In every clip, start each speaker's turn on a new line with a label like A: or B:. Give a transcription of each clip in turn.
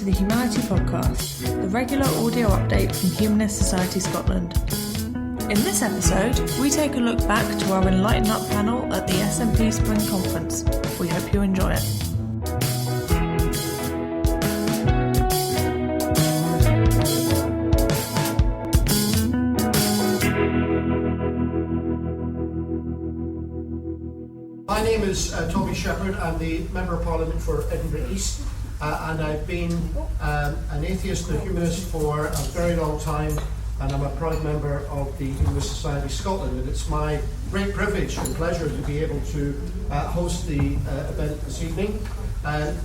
A: the Humanity Podcast, the regular audio update from Humanist Society Scotland. In this episode, we take a look back to our Enlighten Up Panel at the SNP Spring Conference. We hope you enjoy it.
B: My name is Tommy Sheppard. I'm the Member of Parliament for Edinburgh East, and I've been an atheist and a humanist for a very long time, and I'm a proud member of the Humanist Society Scotland, and it's my great privilege and pleasure to be able to host the event this evening.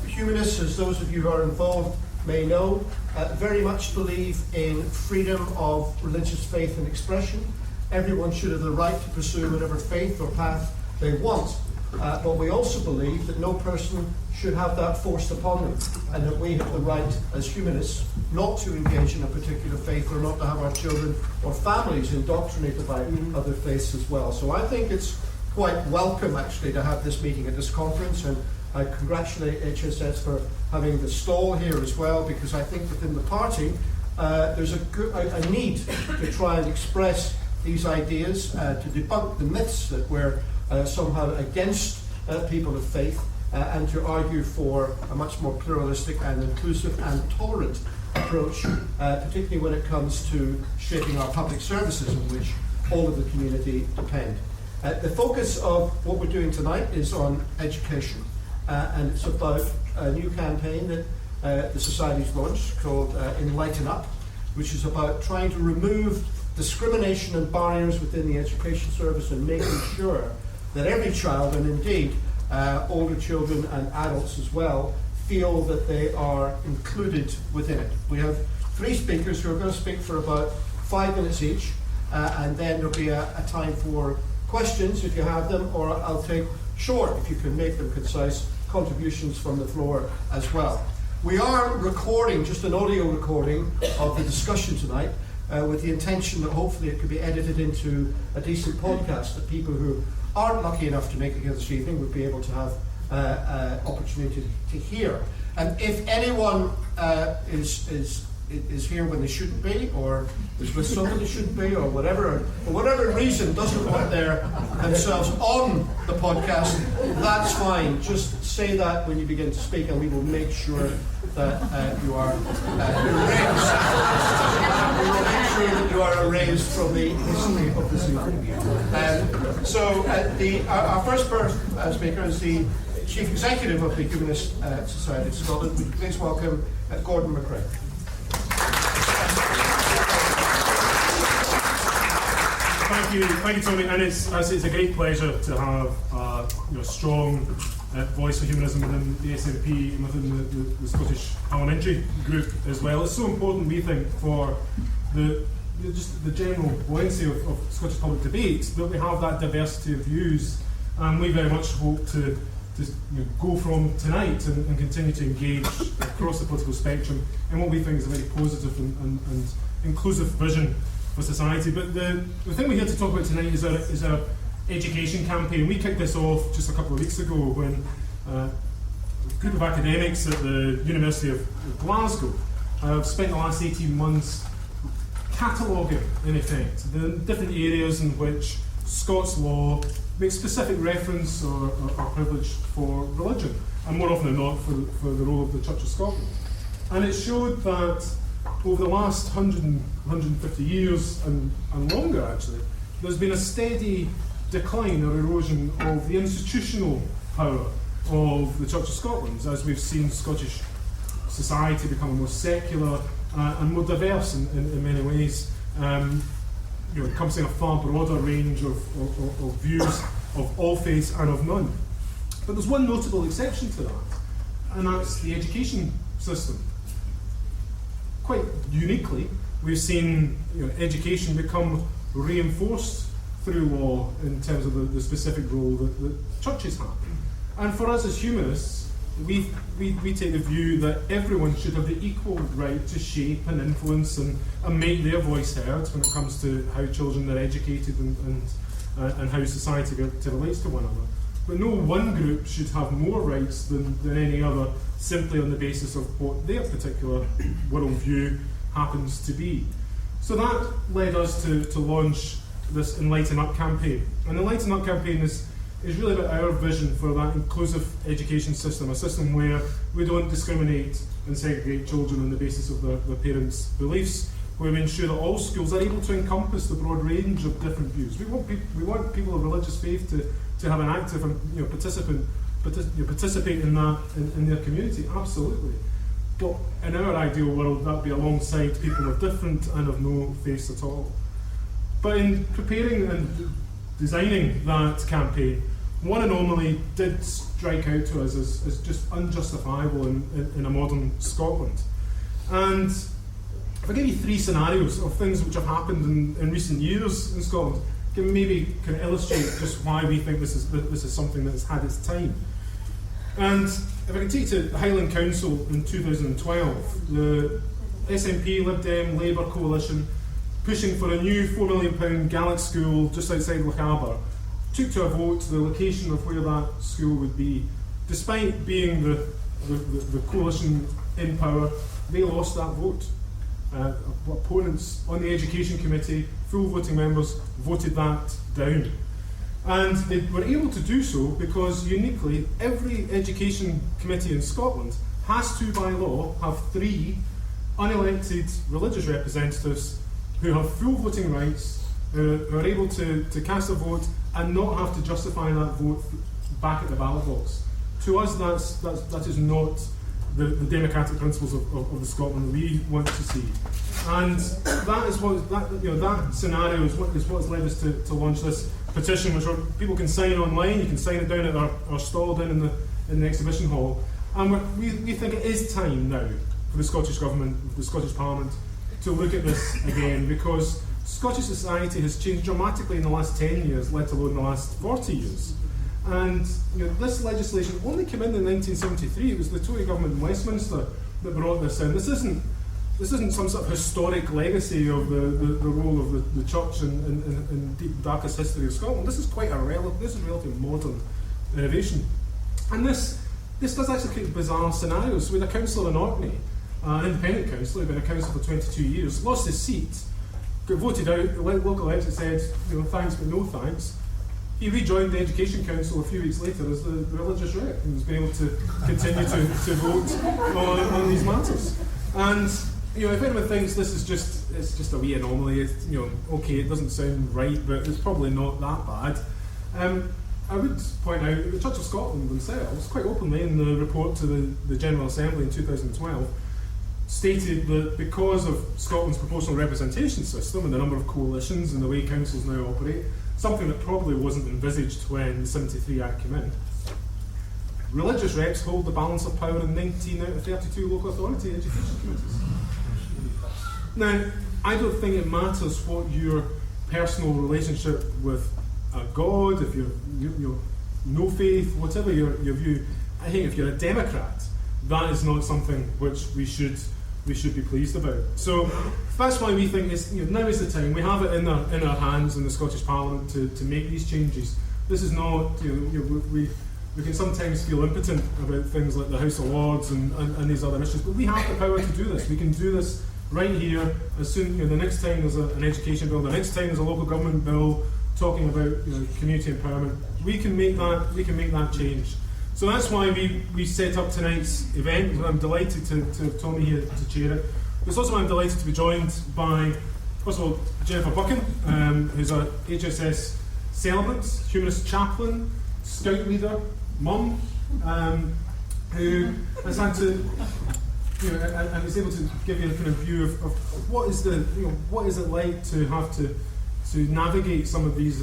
B: Humanists, as those of you who are involved may know, very much believe in freedom of religious faith and expression. Everyone should have the right to pursue whatever faith or path they want. But we also believe that no person should have that forced upon them, and that we have the right as humanists not to engage in a particular faith or not to have our children or families indoctrinated by other faiths as well. So I think it's quite welcome actually to have this meeting at this conference, and I congratulate HSS for having the stall here as well, because I think within the party there's a need to try and express these ideas, to debunk the myths that we're somehow against people of faith, and to argue for a much more pluralistic and inclusive and tolerant approach, particularly when it comes to shaping our public services on which all of the community depend. The focus of what we're doing tonight is on education, and it's about a new campaign that the Society's launched called Enlighten Up, which is about trying to remove discrimination and barriers within the education service and making sure that every child, and indeed older children and adults as well, feel that they are included within it. We have three speakers who are going to speak for about 5 minutes each, and then there'll be a time for questions if you have them, or I'll take short, if you can make them concise, contributions from the floor as well. We are recording, just an audio recording of the discussion tonight, with the intention that hopefully it could be edited into a decent podcast that people who aren't lucky enough to make it here this evening would be able to have opportunity to hear. And if anyone is here when they shouldn't be, or is with someone they shouldn't be, or whatever, for whatever reason doesn't want themselves on the podcast, that's fine. Just say that when you begin to speak, and we will make sure that you are erased. We will make sure that you are erased from the history of this evening. Our first speaker is the Chief Executive of the Humanist Society of Scotland. Would you please welcome Gordon MacRae.
C: Thank you, Tommy. And it's a great pleasure to have a strong voice for humanism within the SNP and within the Scottish Parliamentary Group as well. It's so important, we think, for the general buoyancy of Scottish public debate that we have that diversity of views, and we very much hope to go from tonight and continue to engage across the political spectrum in what we think is a very positive and inclusive vision for society. But the thing we're here to talk about tonight is our education campaign. We kicked this off just a couple of weeks ago when a group of academics at the University of Glasgow have spent the last 18 months cataloguing, in effect, the different areas in which Scots law makes specific reference or privilege for religion, and more often than not for the role of the Church of Scotland. And it showed that over the last 150 years and longer, actually, there's been a steady decline or erosion of the institutional power of the Church of Scotland, as we've seen Scottish society becoming more secular and more diverse in many ways, encompassing a far broader range of views of all faiths and of none. But there's one notable exception to that, and that's the education system. Quite uniquely, we've seen education become reinforced through law in terms of the specific role that churches have. And for us as humanists, we take the view that everyone should have the equal right to shape and influence and make their voice heard when it comes to how children are educated and how society relates to one another. but no one group should have more rights than any other, simply on the basis of what their particular worldview happens to be. So that led us to launch this Enlighten Up campaign. And the Enlighten Up campaign is really about our vision for that inclusive education system, a system where we don't discriminate and segregate children on the basis of their parents' beliefs, where we ensure that all schools are able to encompass the broad range of different views. We want people of religious faith to have an active and participate in that in their community, absolutely. But in our ideal world, that'd be alongside people of different and of no faiths at all. But in preparing and designing that campaign, one anomaly did strike out to us as just unjustifiable in a modern Scotland. And if I give you 3 scenarios of things which have happened in recent years in Scotland, can maybe illustrate just why we think this is something that has had its time. And if I can take you to Highland Council in 2012, the SNP, Lib Dem, Labour coalition, pushing for a new £4 million Gaelic school just outside Lochaber, took to a vote the location of where that school would be. Despite being the coalition in power, they lost that vote. Opponents on the Education Committee, full voting members, voted that down. And they were able to do so because, uniquely, every education committee in Scotland has to, by law, have 3 unelected religious representatives who have full voting rights, who are able to cast a vote and not have to justify that vote back at the ballot box. To us, that is not the democratic principles of the Scotland we want to see. And that is that scenario is what has led us to launch this petition, which people can sign online. You can sign it down at our stall down in the exhibition hall. And we think it is time now for the Scottish Government, the Scottish Parliament, to look at this again, because Scottish society has changed dramatically in the last 10 years, let alone the last 40 years. And this legislation only came in 1973. It was the Tory government in Westminster that brought this in. This isn't some sort of historic legacy of the role of the church in the deep darkest history of Scotland. This is quite this is relatively modern innovation. And this does actually create bizarre scenarios. So we had a councillor in Orkney, an independent councillor, who'd been a councillor for 22 years, lost his seat, got voted out, the local electorate said, thanks but no thanks. He rejoined the Education Council a few weeks later as the religious rep and has been able to continue to vote on these matters. And if anyone thinks this is just a wee anomaly, okay, it doesn't sound right, but it's probably not that bad. I would point out the Church of Scotland themselves, quite openly in the report to the General Assembly in 2012, stated that because of Scotland's proportional representation system and the number of coalitions and the way councils now operate, something that probably wasn't envisaged when the 73 Act came in, religious reps hold the balance of power in 19 out of 32 local authority education committees. Now, I don't think it matters what your personal relationship with a God, if you're no faith, whatever your view. I think if you're a Democrat, that is not something which we should be pleased about. So that's why we think now is the time. We have it in our hands in the Scottish Parliament to make these changes. This is not we can sometimes feel impotent about things like the House of Lords and these other issues, but we have the power to do this. We can do this right here. As soon the next time there's an education bill, the next time there's a local government bill talking about community empowerment, we can make that change. So that's why we set up tonight's event. I'm delighted to have Tommy here to chair it. It's also I'm delighted to be joined by, first of all, Jennifer Buchan, who's a HSS celebrant, Humanist chaplain, scout leader, mum, who has had to, and is able to give you a kind of view of what is it like to have to navigate some of these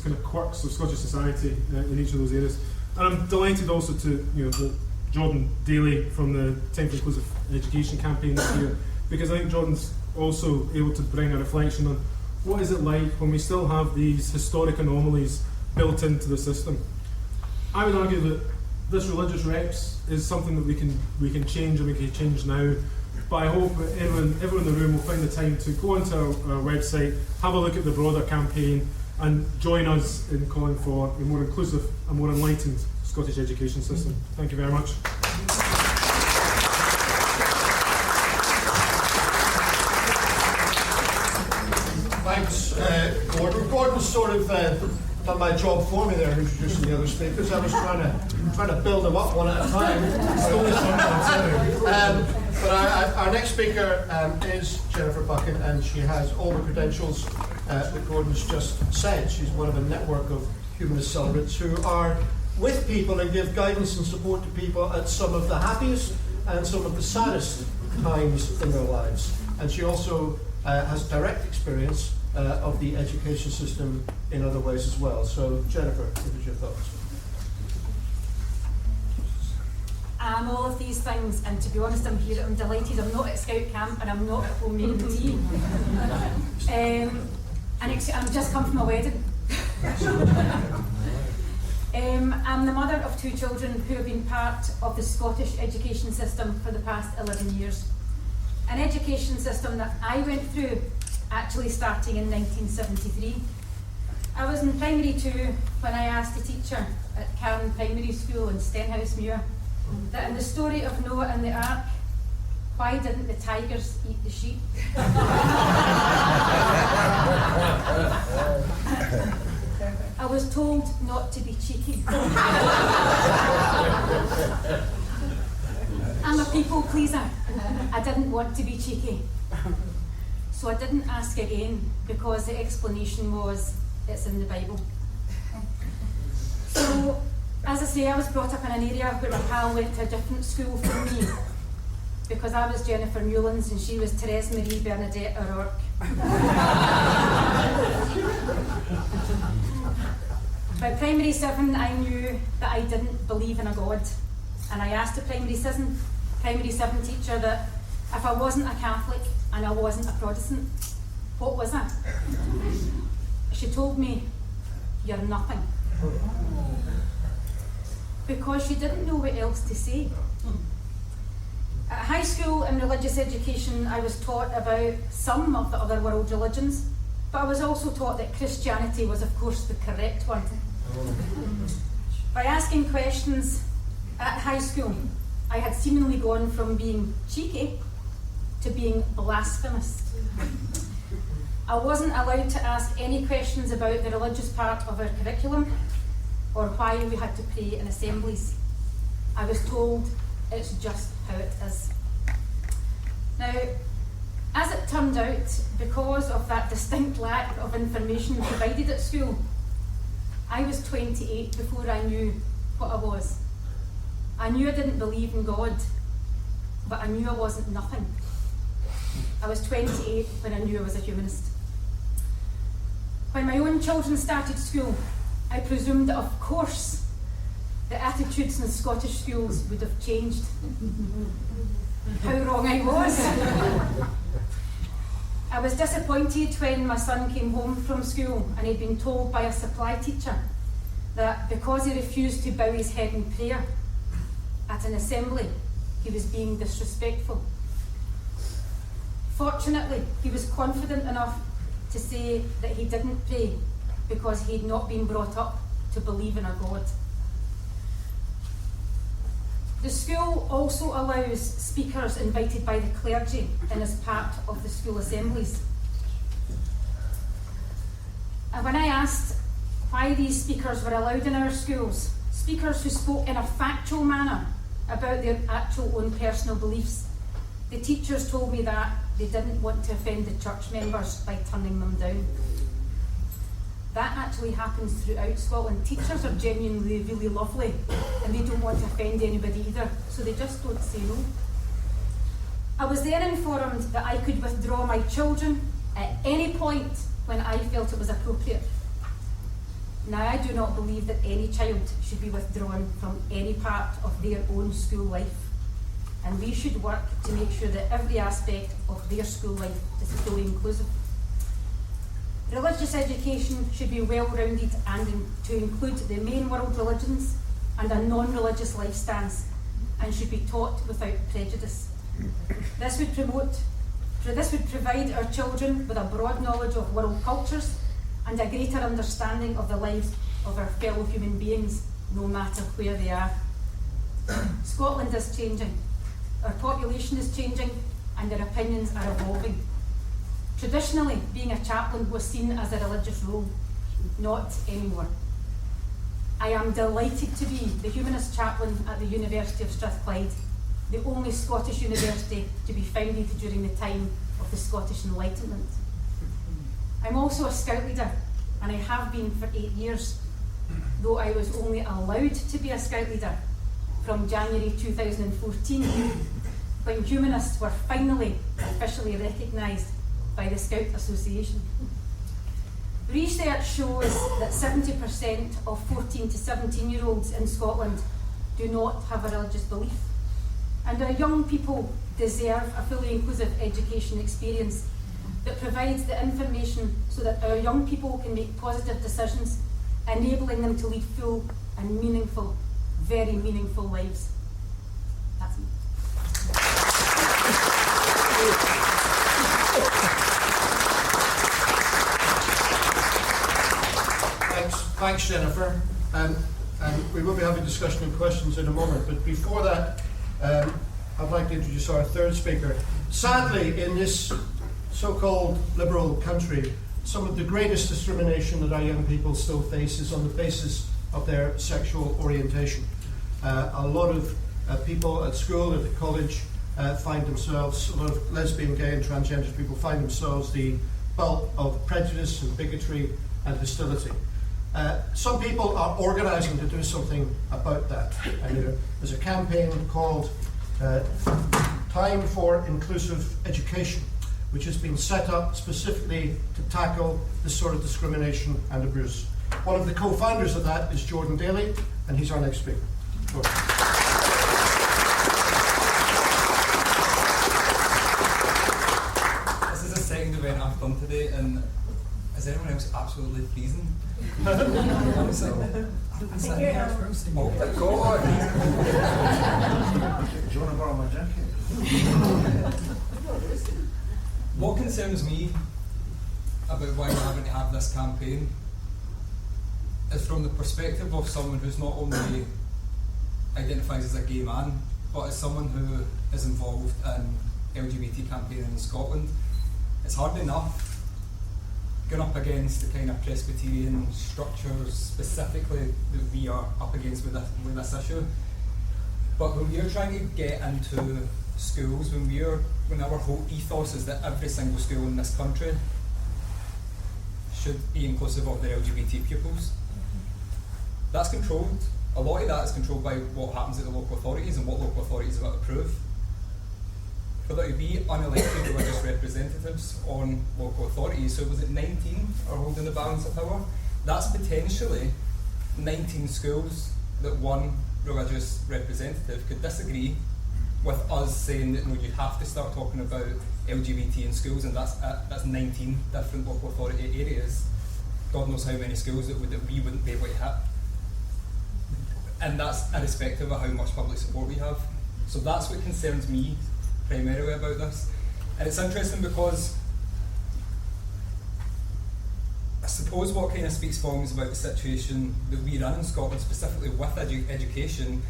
C: kind of quirks of Scottish society in each of those areas. And I'm delighted also to the Jordan Daly from the Time for Inclusive Education campaign this year, because I think Jordan's also able to bring a reflection on what is it like when we still have these historic anomalies built into the system. I would argue that this religious reps is something that we can change, and we can change now. But I hope that everyone in the room will find the time to go onto our website, have a look at the broader campaign, and join us in calling for a more inclusive and more enlightened Scottish education system. Thank you very much.
B: Thanks, Gordon. Gordon's sort of done my job for me there, introducing the other speakers. I was trying to build them up one at a time. But our next speaker is Jennifer Buchan, and she has all the credentials that Gordon's just said. She's one of a network of humanist celebrants who are with people and give guidance and support to people at some of the happiest and some of the saddest times in their lives. And she also has direct experience of the education system in other ways as well. So, Jennifer, what are your thoughts?
D: I'm all of these things, and to be honest, I'm delighted. I'm not at scout camp and I'm not at home making tea. I'm just come from a wedding. I'm the mother of 2 children who have been part of the Scottish education system for the past 11 years. An education system that I went through actually starting in 1973. I was in primary 2 when I asked a teacher at Cairn Primary School in Stenhousemuir that in the story of Noah and the Ark, why didn't the tigers eat the sheep? I was told not to be cheeky. I'm a people pleaser. I didn't want to be cheeky. So I didn't ask again because the explanation was, it's in the Bible. So, as I say, I was brought up in an area where my pal went to a different school from me because I was Jennifer Mullins and she was Therese Marie Bernadette O'Rourke. By primary 7, I knew that I didn't believe in a God. And I asked the primary 7 teacher that if I wasn't a Catholic and I wasn't a Protestant, what was I? She told me, you're nothing. Because she didn't know what else to say. At high school in religious education, I was taught about some of the other world religions, but I was also taught that Christianity was, of course, the correct one. By asking questions at high school, I had seemingly gone from being cheeky to being blasphemous. I wasn't allowed to ask any questions about the religious part of our curriculum or why we had to pray in assemblies. I was told it's just how it is. Now, as it turned out, because of that distinct lack of information provided at school, I was 28 before I knew what I was. I knew I didn't believe in God, but I knew I wasn't nothing. I was 28 when I knew I was a humanist. When my own children started school, I presumed that, of course, the attitudes in Scottish schools would have changed. How wrong I was. I was disappointed when my son came home from school and he'd been told by a supply teacher that because he refused to bow his head in prayer at an assembly, he was being disrespectful. Fortunately, he was confident enough to say that he didn't pray because he'd not been brought up to believe in a God. The school also allows speakers invited by the clergy in as part of the school assemblies. And when I asked why these speakers were allowed in our schools, speakers who spoke in a factual manner about their actual own personal beliefs, the teachers told me that they didn't want to offend the church members by turning them down. That actually happens throughout Scotland. Teachers are genuinely really lovely and they don't want to offend anybody either, so they just don't say no. I was then informed that I could withdraw my children at any point when I felt it was appropriate. Now, I do not believe that any child should be withdrawn from any part of their own school life, and we should work to make sure that every aspect of their school life is fully inclusive. Religious education should be well-rounded and to include the main world religions and a non-religious life stance, and should be taught without prejudice. This would provide our children with a broad knowledge of world cultures and a greater understanding of the lives of our fellow human beings, no matter where they are. Scotland is changing, our population is changing, and our opinions are evolving. Traditionally, being a chaplain was seen as a religious role, not anymore. I am delighted to be the Humanist chaplain at the University of Strathclyde, the only Scottish university to be founded during the time of the Scottish Enlightenment. I'm also a Scout leader, and I have been for 8 years, though I was only allowed to be a Scout leader from January 2014, when Humanists were finally officially recognised by the Scout Association. Research shows that 70% of 14 to 17-year-olds in Scotland do not have a religious belief. And our young people deserve a fully inclusive education experience that provides the information so that our young people can make positive decisions, enabling them to lead full and meaningful, very meaningful lives. That's me.
B: Thanks, Jennifer. And we will be having discussion and questions in a moment. But before that, I'd like to introduce our third speaker. Sadly, in this so-called liberal country, some of the greatest discrimination that our young people still face is on the basis of their sexual orientation. A lot of people at school, at college, find themselves, a lot of lesbian, gay and transgender people find themselves the butt of prejudice and bigotry and hostility. Some people are organising to do something about that. And there's a campaign called Time for Inclusive Education, which has been set up specifically to tackle this sort of discrimination and abuse. One of the co-founders of that is Jordan Daly, and he's our next speaker. Jordan.
E: This is the second event I've done today, and is anyone else absolutely freezing? Oh my God!
B: Do you want to borrow my jacket?
E: What concerns me about why we're having to have this campaign is from the perspective of someone who's not only identifies as a gay man, but as someone who is involved in LGBT campaigning in Scotland. It's hard enough going up against the kind of Presbyterian structures specifically that we are up against with this issue. But when we're trying to get into schools, when our whole ethos is that every single school in this country should be inclusive of their LGBT pupils, that's controlled. A lot of that is controlled by what happens at the local authorities and what local authorities are about to approve. For there to be unelected religious representatives on local authorities, so was it 19 are holding the balance of power? That's potentially 19 schools that one religious representative could disagree with us saying that no, you have to start talking about LGBT in schools, and that's 19 different local authority areas. God knows how many schools that we wouldn't be able to hit. And that's irrespective of how much public support we have. So that's what concerns me primarily about this. And it's interesting because I suppose what kind of speaks volumes about the situation that we're in Scotland, specifically with education,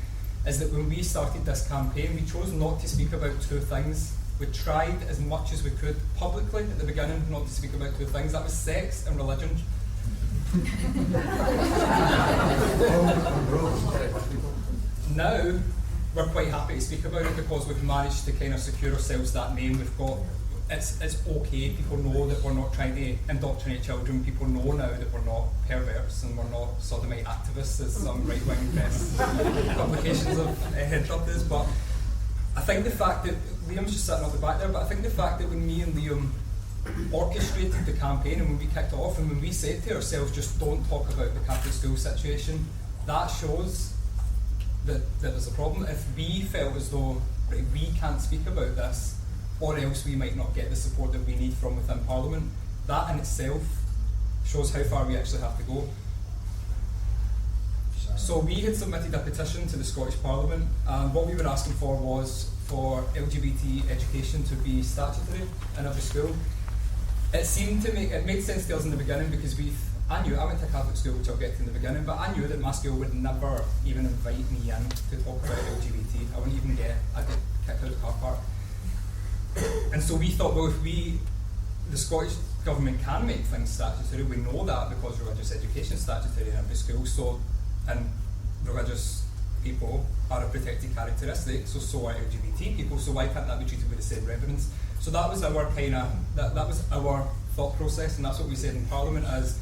E: is that when we started this campaign, we chose not to speak about two things. We tried as much as we could publicly at the beginning not to speak about two things. That was sex and religion. Now, we're quite happy to speak about it because we've managed to kind of secure ourselves that name. We've got, it's okay, people know that we're not trying to indoctrinate children, people know now that we're not perverts and we're not sodomite activists as some right-wing press publications have interrupted us. But I think the fact that, Liam's just sitting up the back there, but I think the fact that when me and Liam orchestrated the campaign and when we kicked off and when we said to ourselves, just don't talk about the Catholic school situation, that shows that there's a problem. If we felt as though right, we can't speak about this, or else we might not get the support that we need from within Parliament, that in itself shows how far we actually have to go. So we had submitted a petition to the Scottish Parliament, and what we were asking for was for LGBT education to be statutory in every school. it made sense to us in the beginning because I went to Catholic school, which I'll get to in the beginning, but I knew that my school would never even invite me in to talk about LGBT. I'd get kicked out of the car park. And so we thought, well, if the Scottish Government can make things statutory, we know that because religious education is statutory in every school, and religious people are a protected characteristic, so are LGBT people, so why can't that be treated with the same reverence? So that was our that was our thought process, and that's what we said in Parliament as,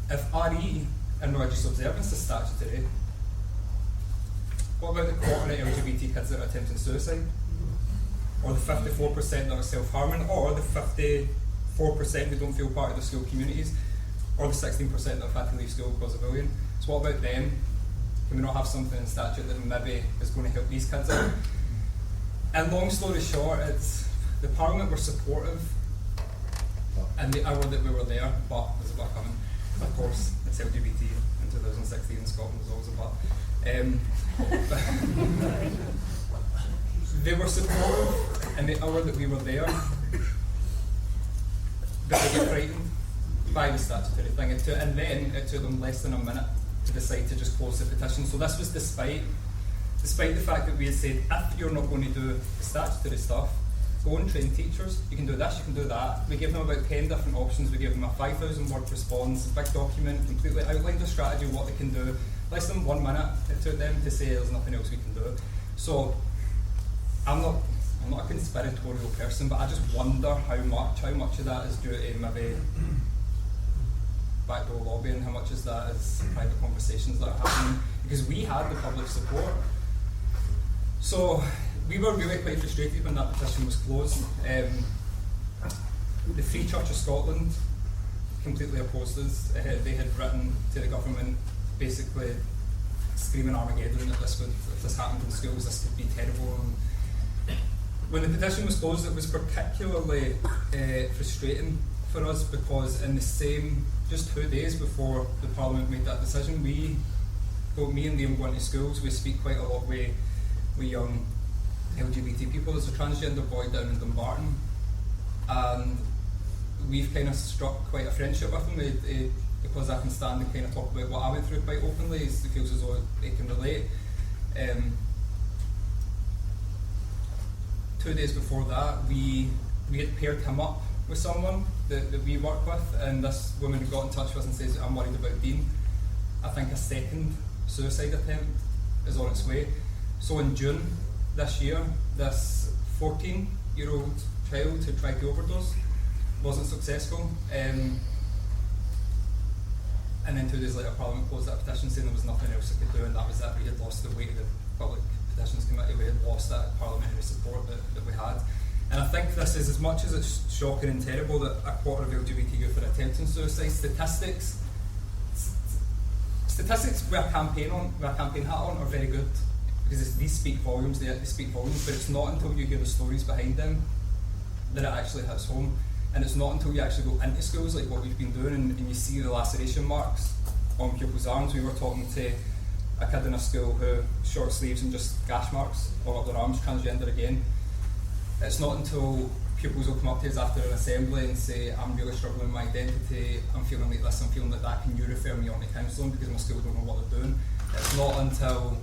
E: if RE and religious observance is statutory, what about the quarter of LGBT kids that are attempting suicide? Or the 54% that are self-harming, or the 54% who don't feel part of the school communities, or the 16% that have had to leave school because of bullying? So what about them? Can we not have something in statute that maybe is going to help these kids out? And long story short, the Parliament were supportive in the hour that we were there, but there's a but coming. Of course, it's LGBT in 2016 in Scotland, there's always a but. They were supportive in the hour that we were there, but they get frightened by the statutory thing. And then it took them less than a minute to decide to just close the petition. So this was despite the fact that we had said, if you're not going to do the statutory stuff, go and train teachers. You can do this, you can do that. We gave them about 10 different options. We gave them a 5,000 word response, a big document, completely outlined the strategy, what they can do. Less than 1 minute it took them to say there's nothing else we can do. So I'm not a conspiratorial person, but I just wonder how much of that is due to maybe backdoor lobbying, how much is that is private conversations that are happening, because we had the public support. So we were really quite frustrated when that petition was closed. The Free Church of Scotland completely opposed us. They had written to the government basically screaming Armageddon that if this happened in schools, this could be terrible. And when the petition was closed, it was particularly frustrating for us because in the same, just 2 days before the Parliament made that decision, me and Liam went to schools. We speak quite a lot with young LGBT people. There's a transgender boy down in Dumbarton, and we've kind of struck quite a friendship with him because I can stand and kind of talk about what I went through quite openly. It feels as though they can relate. 2 days before that, we had paired him up with someone that we work with, and this woman got in touch with us and says, I'm worried about Dean. I think a second suicide attempt is on its way. So in June this year, this 14-year-old child who tried to overdose wasn't successful. And then 2 days later, Parliament closed that petition saying there was nothing else it could do, and that was it. We had lost the weight of the Public Petitions Committee. We had lost that parliamentary support that we had. And I think this is, as much as it's shocking and terrible that a quarter of LGBT youth are attempting suicide, statistics with a campaign hat on are very good, because these speak volumes, they speak volumes, but it's not until you hear the stories behind them that it actually hits home. And it's not until you actually go into schools like what we've been doing and you see the laceration marks on pupils' arms. We were talking to a kid in a school who short sleeves and just gash marks all up their arms, transgender again. It's not until pupils will come up to us after an assembly and say, I'm really struggling with my identity, I'm feeling like this, I'm feeling like that, can you refer me on to counselling because my school don't know what they're doing. It's not until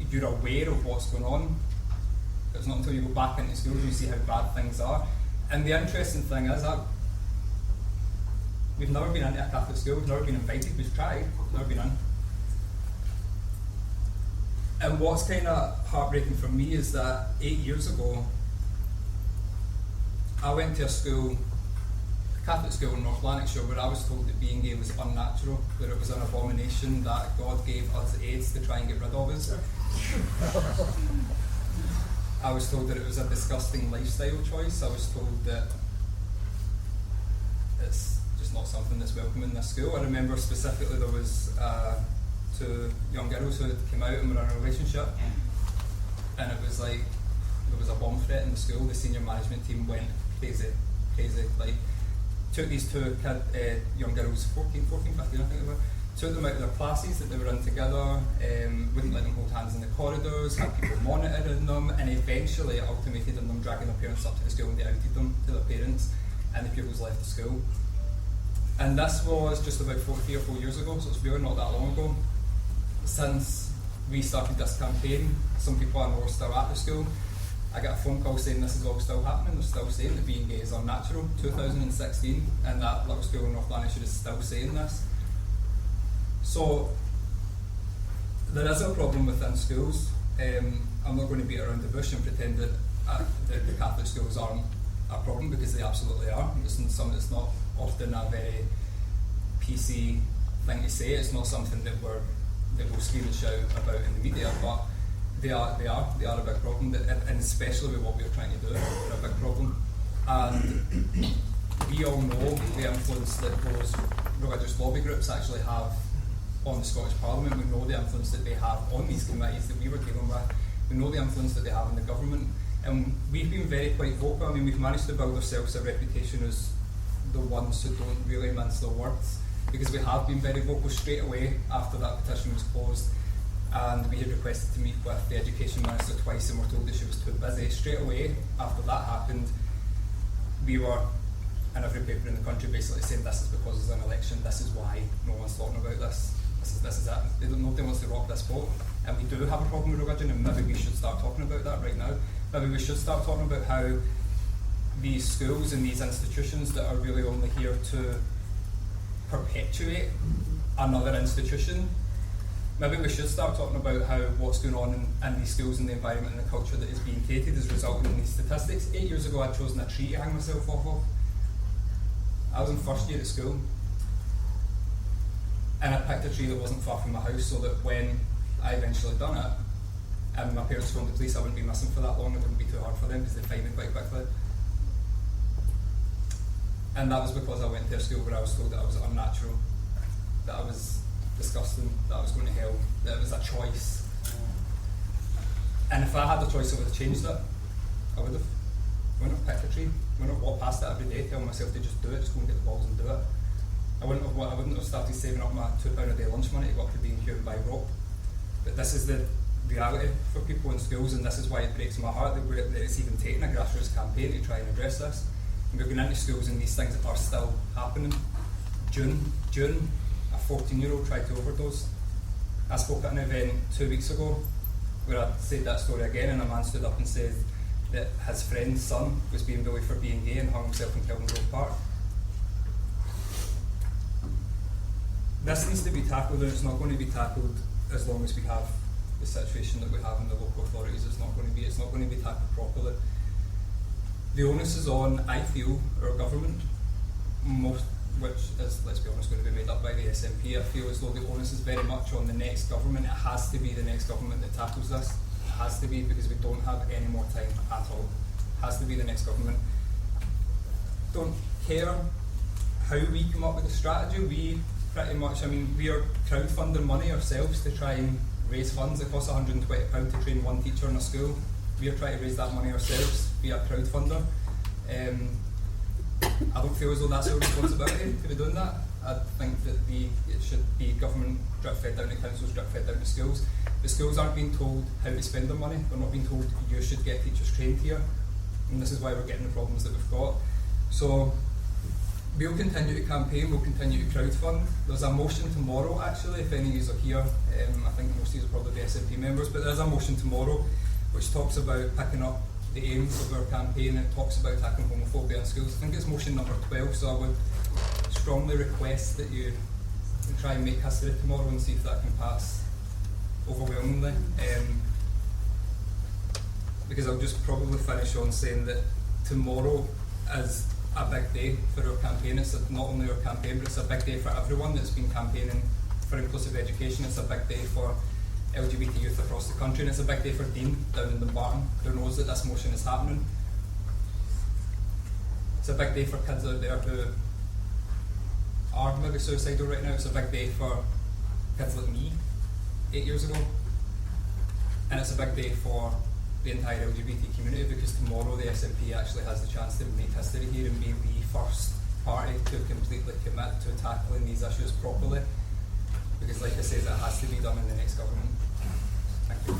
E: you're aware of what's going on, it's not until you go back into schools and you see how bad things are. And the interesting thing is that we've never been into a Catholic school, we've never been invited, we've tried, never been in. And what's kind of heartbreaking for me is that 8 years ago, I went to a school, a Catholic school in North Lanarkshire, where I was told that being gay was unnatural, where it was an abomination that God gave us AIDS to try and get rid of us. I was told that it was a disgusting lifestyle choice. I was told that it's just not something that's welcome in this school. I remember specifically there was 2 young girls who had come out and were in a relationship, and it was like there was a bomb threat in the school. The senior management team went crazy, like took these 2 young girls, 14, 15 I think they were, took them out of their classes that they were in together, wouldn't let them hold hands in the corridors, had people monitoring them, and eventually it ultimated in them dragging their parents up to the school and they outed them to their parents. and the pupils left the school. And this was just about 3 or 4 years ago, so it's really not that long ago. Since we started this campaign, some people I know are still at the school. I got a phone call saying this is all still happening. They're still saying that being gay is unnatural. 2016, and that little school in North Lanarkshire is still saying this. So there is a problem within schools. I'm not going to beat around the bush and pretend that the Catholic schools aren't a problem, because they absolutely are. It's not often a very PC thing to say. It's not something that we'll scream and shout about in the media, but they are a big problem, and especially with what we're trying to do, they're a big problem. And we all know the influence that those religious lobby groups actually have on the Scottish Parliament. We know the influence that they have on these committees that we were dealing with. We know the influence that they have in the government, and we've been quite vocal. I mean, we've managed to build ourselves a reputation as the ones who don't really mince their words, because we have been very vocal straight away after that petition was closed, and we had requested to meet with the Education Minister twice and were told that she was too busy. Straight away after that happened, we were in every paper in the country basically saying this is because it's an election, this is why no one's talking about this. This is it. Nobody wants to rock this boat, and we do have a problem with religion, and maybe we should start talking about that right now. Maybe we should start talking about how these schools and these institutions that are really only here to perpetuate another institution, maybe we should start talking about how what's going on in these schools and the environment and the culture that is being created is resulting in these statistics. 8 years ago I'd chosen a tree to hang myself off of. I was in first year at school, and I picked a tree that wasn't far from my house, so that when I eventually done it and my parents phoned the police, I wouldn't be missing for that long. It wouldn't be too hard for them because they'd find me quite quickly. And that was because I went to a school where I was told that I was unnatural, that I was disgusting, that I was going to hell, that it was a choice. And if I had the choice, I would have changed it. I would have. I wouldn't have picked a tree. I wouldn't have walked past it every day telling myself to just do it, just go and get the balls and do it. I wouldn't have started saving up my £2 a day lunch money to go up to B&Q and buy rope. But this is the reality for people in schools, and this is why it breaks my heart that it's even taken a grassroots campaign to try and address this. And we're going into schools and these things are still happening. June, a 14-year-old tried to overdose. I spoke at an event 2 weeks ago where I said that story again, and a man stood up and said that his friend's son was being bullied for being gay and hung himself in Kilburn Grove Park. This needs to be tackled, and it's not going to be tackled as long as we have the situation that we have in the local authorities. It's not going to be tackled properly. The onus is on, I feel, our government, which is, let's be honest, going to be made up by the SNP. I feel as though the onus is very much on the next government. It has to be the next government that tackles this. It has to be, because we don't have any more time at all. It has to be the next government. Don't care how we come up with the strategy. We pretty much, we are crowdfunding money ourselves to try and raise funds. It costs £120 to train one teacher in a school. We are trying to raise that money ourselves via a crowdfunder. I don't feel as though that's our responsibility to be doing that. I think that it should be government drip fed down to councils, drip fed down to schools. The schools aren't being told how to spend their money. They're not being told you should get teachers trained here. And this is why we're getting the problems that we've got. So we'll continue to campaign, we'll continue to crowdfund. There's a motion tomorrow, actually, if any of you are here. I think most of you are probably the SNP members, but there's a motion tomorrow which talks about picking up the aims of our campaign. It talks about tackling homophobia in schools. I think it's motion number 12, so I would strongly request that you try and make history tomorrow and see if that can pass overwhelmingly. Because I'll just probably finish on saying that tomorrow is a big day for our campaign. It's not only our campaign, but it's a big day for everyone that's been campaigning for inclusive education. It's a big day for LGBT youth across the country, and it's a big day for Dean down in Dumbarton, who knows that this motion is happening. It's a big day for kids out there who are maybe suicidal right now. It's a big day for kids like me 8 years ago, and it's a big day for the entire LGBT community, because tomorrow the SNP actually has the chance to make history here and be the first party to completely commit to tackling these issues properly, because like I said, it has to be done in the next government. Thank you.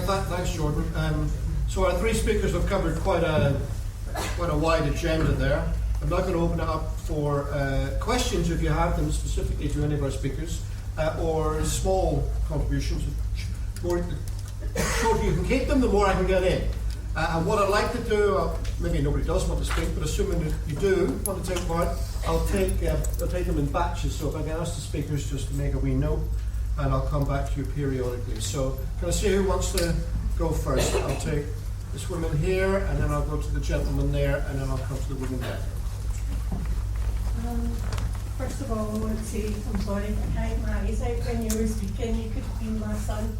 B: thanks, Jordan. So our three speakers have covered quite a wide agenda there. I'm not going to open it up for questions if you have them specifically to any of our speakers, or small contributions. The shorter you can keep them, the more I can get in. And what I'd like to do, maybe nobody does want to speak, but assuming that you do want to take part, I'll take them in batches. So if I can ask the speakers just to make a wee note, and I'll come back to you periodically. So can I see who wants to go first? I'll take this woman here, and then I'll go to the gentleman there, and then I'll come to the woman there.
F: First of all, I want to say I'm sorry if I can't rise out when you were speaking. You could have been my son.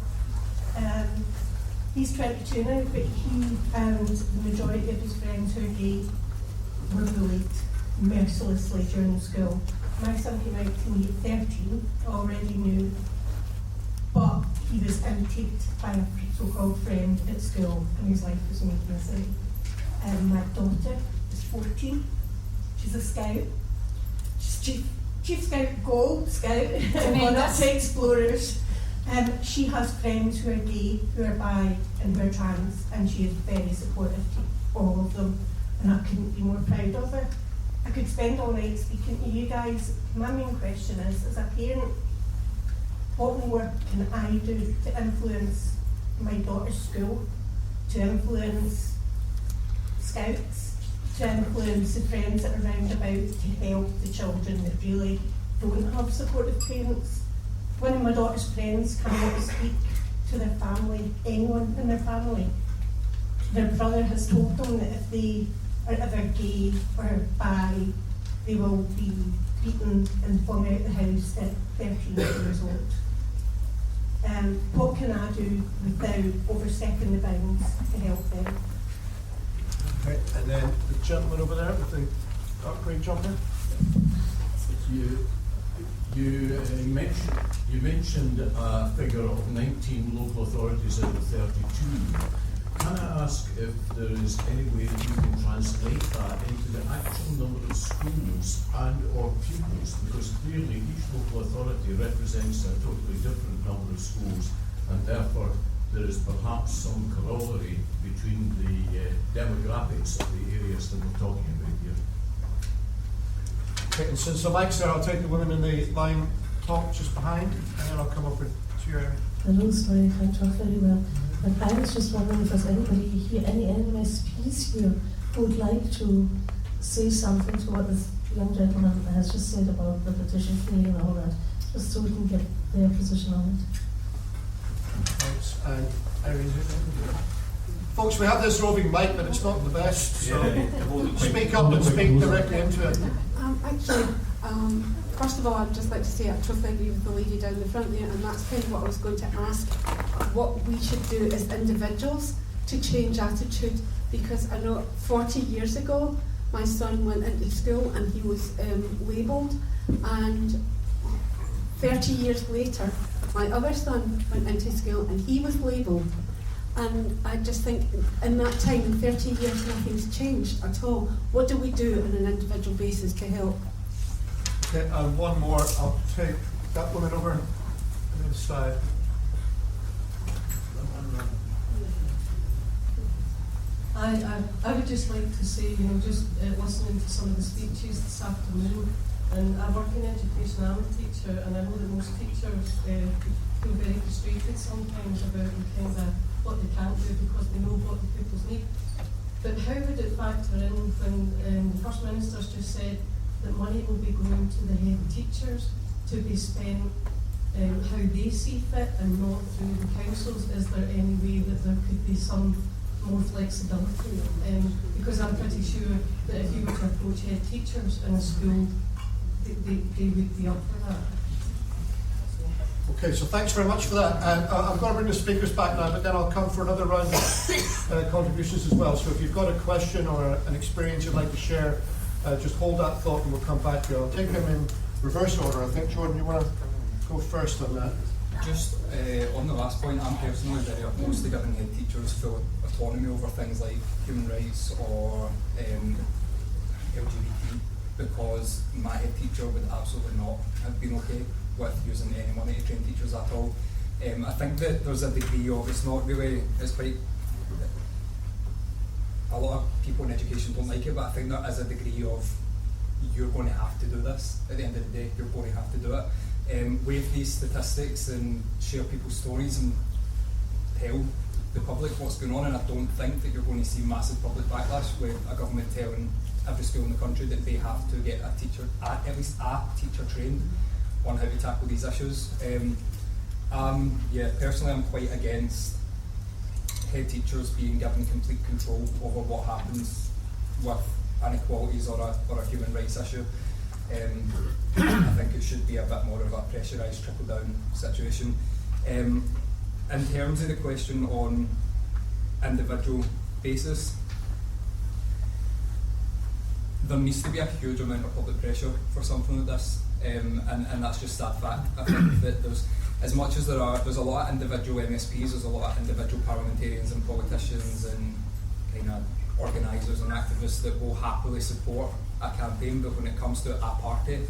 F: He's 22 now, but he and the majority of his friends who are gay were bullied mercilessly during school. My son came out to me at 13, already knew, but he was outed by a so-called friend at school, and his life was made misery. My daughter is 14. She's a scout. She's Chief Scout, Gold Scout, and one up to Explorers. She has friends who are gay, who are bi, and who are trans, and she is very supportive to all of them, and I couldn't be more proud of her. I could spend all night speaking to you guys. My main question is, as a parent, what more can I do to influence my daughter's school, to influence Scouts, to influence the friends that are round about, to help the children that really don't have supportive parents? One of my daughter's friends cannot speak to their family, anyone in their family. Their brother has told them that if they are ever gay or bi, they will be beaten and flung out the house at 13 years old. What can I do without overstepping the bounds to help them?
B: Okay, and then the gentleman over there with the dark grey jumper.
G: You mentioned a figure of 19 local authorities out of 32. Can I ask if there is any way that you can translate that into the actual number of schools and or pupils? Because clearly each local authority represents a totally different number of schools, and therefore there is perhaps some corollary between the demographics of the areas that we're talking about here.
B: Okay, and since the mic's there, I'll take the woman in the line top just behind, and then I'll come over to your area.
H: Hello, sorry, I can't talk very well. But I was just wondering if there's anybody here, any MSPs here, who would like to say something to what this young gentleman has just said about the petition fee and all that, just so we can get their position on it.
B: Thanks. And Irene, folks, we have this roving mic, but it's not the best, so speak up and speak directly into it.
I: First of all, I'd just like to say I totally agree with the lady down the front there, and that's kind of what I was going to ask. What we should do as individuals to change attitude, because I know 40 years ago my son went into school and he was labelled, and 30 years later my other son went into school and he was labelled. And I just think in that time, in 30 years, nothing's changed at all. What do we do on an individual basis to help?
B: Okay, and one more. I'll take that woman over on the other side.
H: I would just like to say, just listening to some of the speeches this afternoon, and I work in education, I'm a teacher, and I know that most teachers feel very frustrated sometimes about kind of what they can't do because they know what the pupils need. But how would it factor in when the First Minister's just said that money will be going to the head teachers to be spent how they see fit and not through the councils? Is there any way that there could be some more flexibility? Because I'm pretty sure that if you were to approach head teachers in a school, they would be up for that.
B: Okay, so thanks very much for that. I'm going to bring the speakers back now, but then I'll come for another round of contributions as well. So if you've got a question or an experience you'd like to share, just hold that thought and we'll come back to you. I'll take them in reverse order. I think, Jordan, you want to go first on that?
E: Just on the last point, I'm personally very opposed to giving head teachers full autonomy over things like human rights or LGBT, because my head teacher would absolutely not have been okay with using any money to train teachers at all. I think that there's a degree of, it's quite, a lot of people in education don't like it, but I think there is a degree of, you're going to have to do this. At the end of the day, you're going to have to do it. Wave these statistics and share people's stories and tell the public what's going on, and I don't think that you're going to see massive public backlash with a government telling every school in the country that they have to get a teacher, at least a teacher trained on how to tackle these issues. Personally I'm quite against head teachers being given complete control over what happens with inequalities or a human rights issue. I think it should be a bit more of a pressurised trickle-down situation. In terms of the question on individual basis, there needs to be a huge amount of public pressure for something like this, and that's just that fact. I think that there's, as much as there's a lot of individual MSPs, there's a lot of individual parliamentarians and politicians and kind of organisers and activists that will happily support a campaign, but when it comes to a party,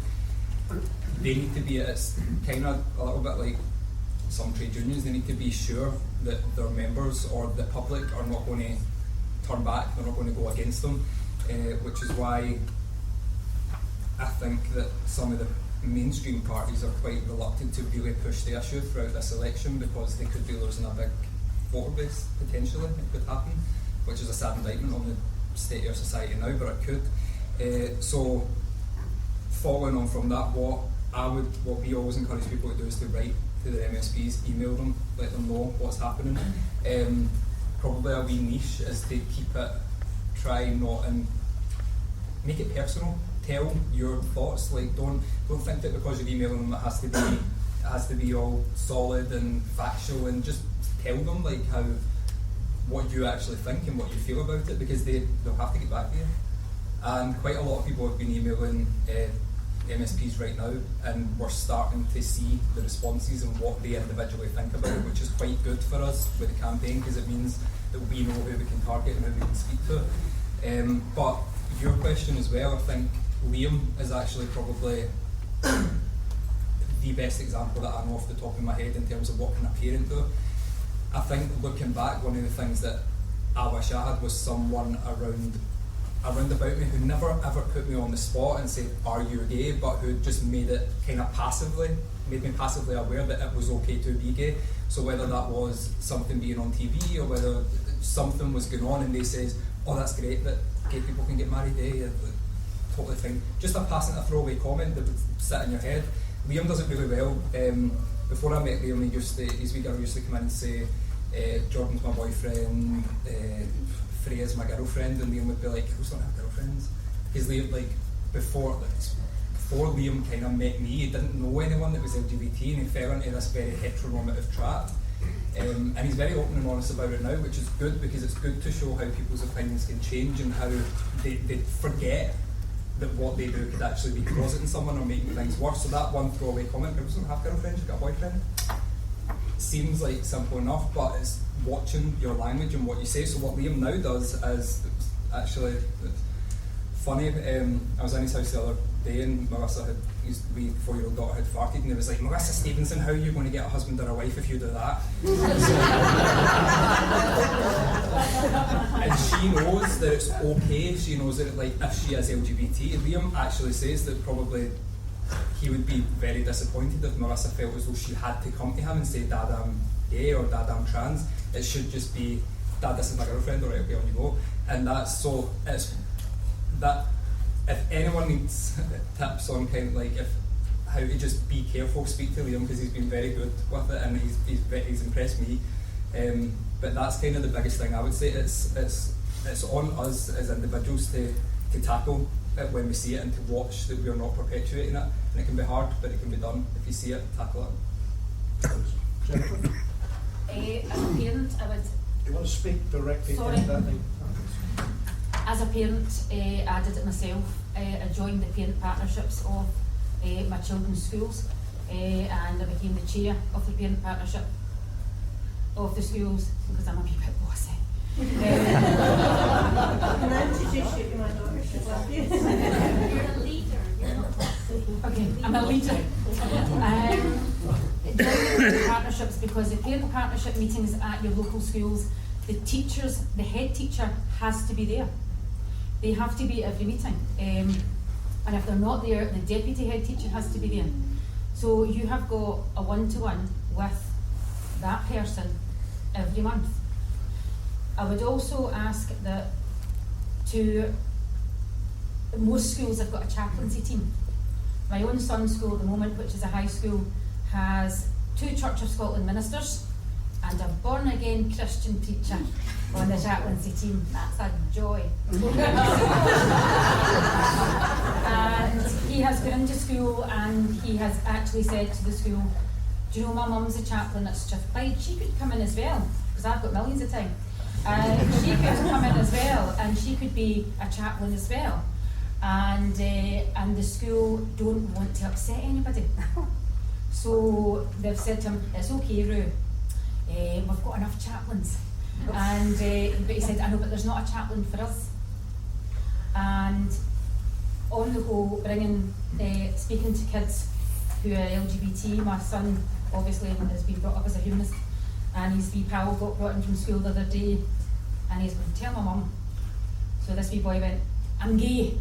E: they need to be, it's kind of a little bit like some trade unions, they need to be sure that their members or the public are not going to turn back, they're not going to go against them, which is why I think that some of the mainstream parties are quite reluctant to really push the issue throughout this election, because they could be losing a big voter base, potentially. It could happen, which is a sad indictment on the state of our society now, but it could. So following on from that, what we always encourage people to do is to write to their MSPs, email them, let them know what's happening. Probably a wee niche is to keep it, try not and make it personal. Tell your thoughts. Like don't think that because you're emailing them it has to be all solid and factual, and just tell them like what you actually think and what you feel about it, because they'll have to get back to you. And quite a lot of people have been emailing MSPs right now, and we're starting to see the responses and what they individually think about it, which is quite good for us with the campaign, because it means that we know who we can target and who we can speak to. But your question as well, I think Liam is actually probably the best example that I know off the top of my head in terms of what can a parent do. I think looking back, one of the things that I wish I had was someone around about me who never ever put me on the spot and said, are you gay, but who just made it kind of made me passively aware that it was okay to be gay. So whether that was something being on TV or whether something was going on and they says, oh, that's great that gay people can get married, totally fine. Just a throwaway comment that would sit in your head. Liam does it really well. Before I met Liam, his wee girl used to come in and say, Jordan's my boyfriend, Freya's my girlfriend, and Liam would be like, who's not have girlfriends? Because Liam, before Liam kind of met me, he didn't know anyone that was LGBT, and he fell into this very heteronormative trap. And he's very open and honest about it now, which is good, because it's good to show how people's opinions can change and how they forget that what they do could actually be closeting someone or making things worse. So that one throwaway comment, girls don't have girlfriends, you've got a boyfriend, seems like simple enough, but it's watching your language and what you say. So what Liam now does is, actually, it's funny, I was in his house the other day and Marissa his wee 4-year-old daughter had farted, and he was like, Marissa Stevenson, how are you going to get a husband or a wife if you do that? And she knows that it's okay, she knows that if she is LGBT. Liam actually says that probably he would be very disappointed if Marissa felt as though she had to come to him and say, Dad, I'm gay, or Dad, I'm trans. It should just be, Dad, this is my girlfriend, or okay, on you go. And that's so, it's that, if anyone needs tips on how to just be careful, speak to Liam, because he's been very good with it and he's impressed me. But that's kind of the biggest thing I would say. It's on us as individuals to tackle it when we see it and to watch that we're not perpetuating it. And it can be hard, but it can be done. If you see it, tackle it.
B: Jennifer?
D: As a parent, I would...
B: Do you want to speak directly
D: Sorry.
B: into that thing?
D: As a parent, I did it myself. I joined the parent partnerships of my children's schools, and I became the chair of the parent partnership of the schools, because I'm a wee bit bossy.
F: Can I introduce you to my daughter?
D: You're a leader, you're not bossy. Okay, I'm a leader. During the parent partnerships, because the parent partnership meetings at your local schools, the teachers, the head teacher has to be there. They have to be at every meeting. And if they're not there, the deputy head teacher has to be there. So you have got a one-to-one with that person every month. I would also ask that most schools have got a chaplaincy team. My own son's school at the moment, which is a high school, has 2 Church of Scotland ministers and a born-again Christian preacher on the chaplaincy team. That's a joy. And he has gone into school and he has actually said to the school, do you know my mum's a chaplain at Strathclyde? She could come in as well, because I've got millions of time. She could come in as well, and she could be a chaplain as well. And the school don't want to upset anybody. So they've said to him, it's okay, Roo, we've got enough chaplains. And but he said, I know, but there's not a chaplain for us. And on the whole, speaking to kids who are LGBT, my son obviously has been brought up as a humanist, and his wee pal got brought in from school the other day, and he's going to tell my mum. So this wee boy went, I'm gay.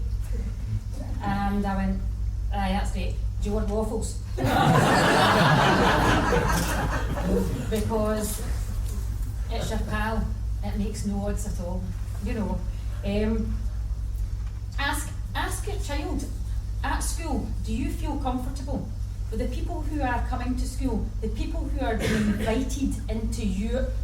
D: And I went, aye, that's great. Do you want waffles? Because it's your pal. It makes no odds at all. You know. Ask your child at school, do you feel comfortable with the people who are coming to school, the people who are being invited into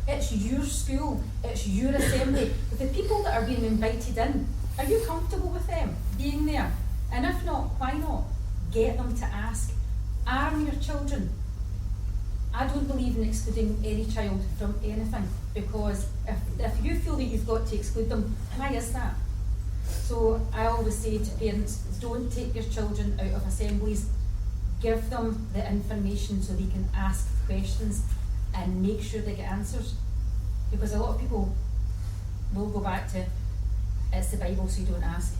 D: it's your school, it's your assembly, with the people that are being invited in, are you comfortable with them being there? And if not, why not? Get them to ask. Arm your children. I don't believe in excluding any child from anything, because if you feel that you've got to exclude them, why is that? So I always say to parents, don't take your children out of assemblies. Give them the information so they can ask questions and make sure they get answers. Because a lot of people will go back to, it's the Bible, so you don't ask.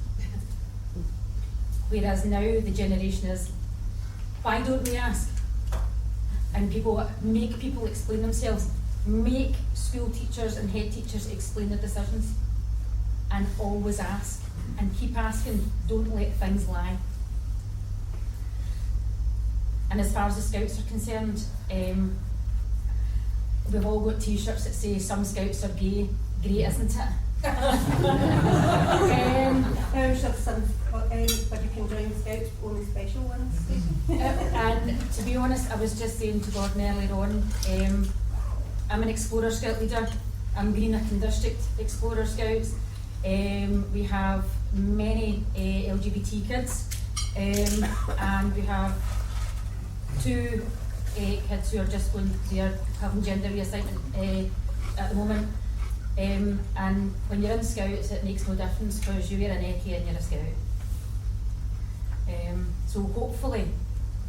D: Whereas now the generation is, why don't we ask? And make people explain themselves. Make school teachers and head teachers explain their decisions. And always ask. And keep asking. Don't let things lie. And as far as the Scouts are concerned, we've all got t-shirts that say some Scouts are gay. Great, isn't it?
F: There's some anybody can join Scouts, only special ones.
D: And to be honest, I was just saying to Gordon earlier on, I'm an Explorer Scout leader. I'm Greenock District Explorer Scouts. We have many LGBT kids, and we have 2 kids who are just going, they are having gender reassignment at the moment. And when you're in Scouts, it makes no difference because you wear an eckie and you're a Scout. So hopefully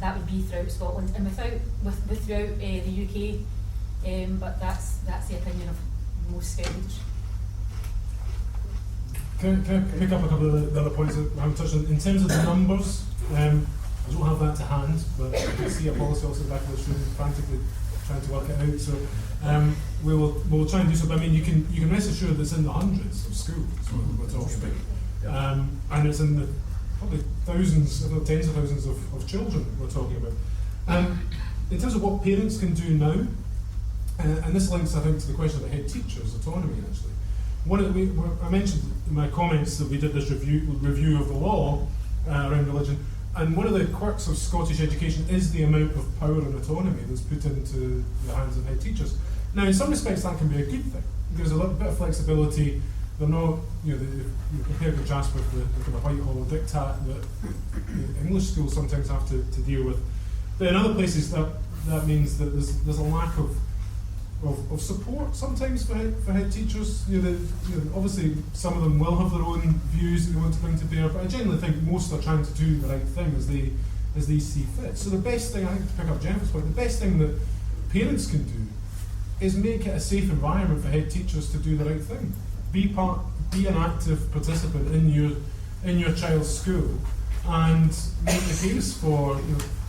D: that would be throughout Scotland and throughout the UK. But that's the opinion of most Scout leaders.
C: Can I pick up a couple of the other points that I haven't touched on? In terms of the numbers, I don't have that to hand, but I can see a policy also back in this room frantically trying to work it out. So we'll try and do so. But I mean, you can rest assured that it's in the hundreds of schools we're talking about, and it's in the probably thousands, if not tens of thousands of children we're talking about. In terms of what parents can do now, and this links I think to the question of the head teacher's autonomy actually. I mentioned in my comments that we did this review of the law around religion, and one of the quirks of Scottish education is the amount of power and autonomy that's put into the hands of head teachers. Now, in some respects, that can be a good thing. It gives a little bit of flexibility. They're not, you compare and contrast with the kind of Whitehall diktat that English schools sometimes have to deal with. But in other places, that means that there's a lack of support sometimes for head teachers. Obviously some of them will have their own views that they want to bring to bear, but I generally think most are trying to do the right thing as they see fit. So the best thing, I think, to pick up Jennifer's point, the best thing that parents can do is make it a safe environment for head teachers to do the right thing. Be an active participant in your child's school, and make the case for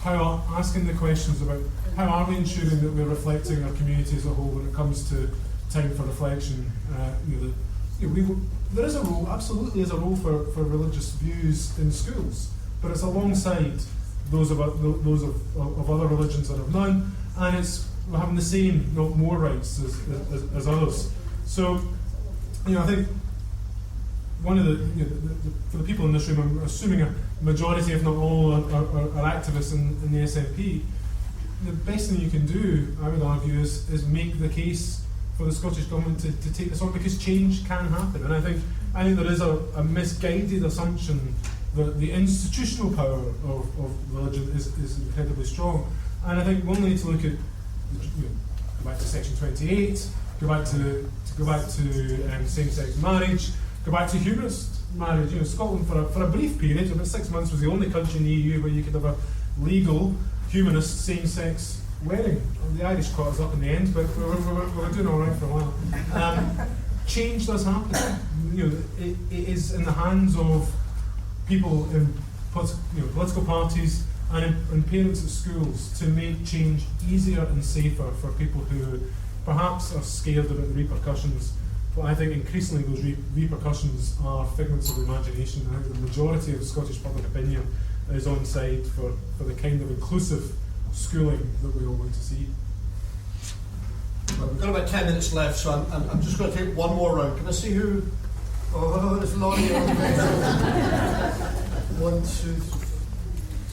C: asking the questions about how are we ensuring that we're reflecting our community as a whole when it comes to time for reflection. There is a role, absolutely is a role for religious views in schools, but it's alongside those of other religions that have none, and we're having the same, not more rights as others. So, I think one of for the people in this room, I'm assuming a majority, if not all, are activists in the SNP. The best thing you can do, I would argue, is make the case for the Scottish Government to take this on, because change can happen. And I think there is a misguided assumption that the institutional power of religion is incredibly strong. And I think one need to look at, go back to Section 28, go back to same-sex marriage, go back to humanist marriage. Scotland for a brief period, about 6 months, was the only country in the EU where you could have a legal humanist same-sex wedding. The Irish caught us up in the end, but we were doing all right for a while. Change does happen. It is in the hands of people in political parties and parents at schools to make change easier and safer for people who perhaps are scared about the repercussions. But I think increasingly those repercussions are figments of imagination. I think the majority of Scottish public opinion is on side for the kind of inclusive schooling that we all want to see.
B: Well, we've got about 10 minutes left, so I'm just going to take one more round. Can I see who? Oh, there's Lonnie. 1, 2, 3.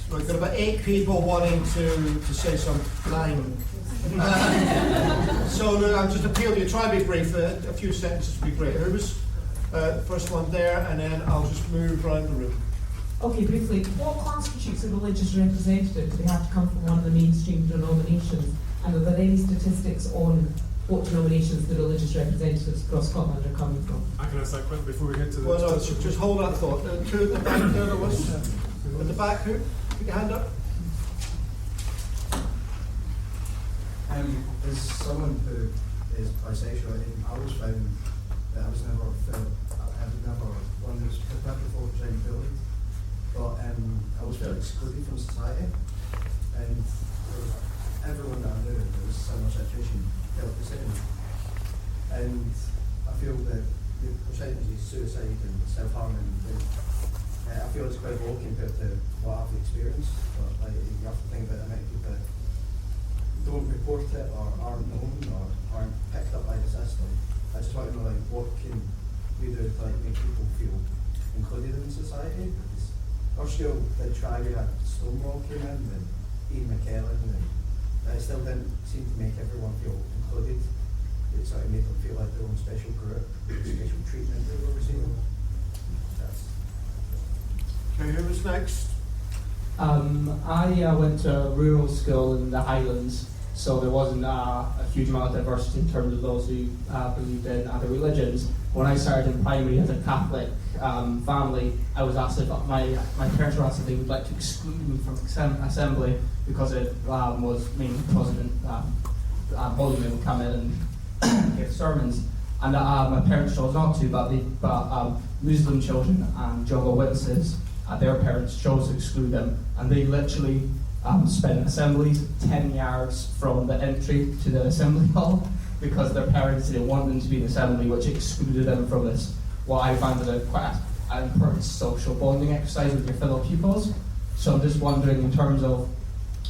B: So we've got about 8 people wanting to say something. 9. So look, I'm just appealing to you. Try and be brief. A few sentences would be great. Who was the first one there? And then I'll just move around the room.
J: Okay, briefly, what constitutes a religious representative? Do they have to come from one of the mainstream denominations? And are there any statistics on what denominations the religious representatives across Scotland are coming from?
C: I can answer that quickly before we get to the...
B: Well, no, just hold that thought. Two at the back there was. At the back, who? Put your hand up.
K: As someone who is bisexual, I always found that I was never one who's perpetual trying to bullied. But I was felt excluded from society, and everyone that I knew that was a similar situation felt the same. And I feel that the percentage of suicide and self-harming, I feel it's quite low compared to what I've experienced. But you have to think about the amount of people that don't report it or aren't known or aren't picked up by the system. I just want to know what can we do to make people feel included in society. Because our school did try, we had Stonewall came in and Ian McKellen, and it still didn't seem to make everyone feel included. It sort of made them feel like their own special group, special treatment they were receiving.
B: Okay, who was next?
L: I went to a rural school in the Highlands, so there wasn't a huge amount of diversity in terms of those who believed in other religions. When I started in primary as a Catholic family, I was asked if my parents were asked if they would like to exclude me from assembly because it was mainly Protestant volume would come in and give sermons. And my parents chose not to, but Muslim children and Jehovah's Witnesses, their parents chose to exclude them, and they literally spent assemblies 10 yards from the entry to the assembly hall because their parents didn't want them to be in assembly, which excluded them from this. What I found it quite an important social bonding exercise with your fellow pupils. So I'm just wondering, in terms of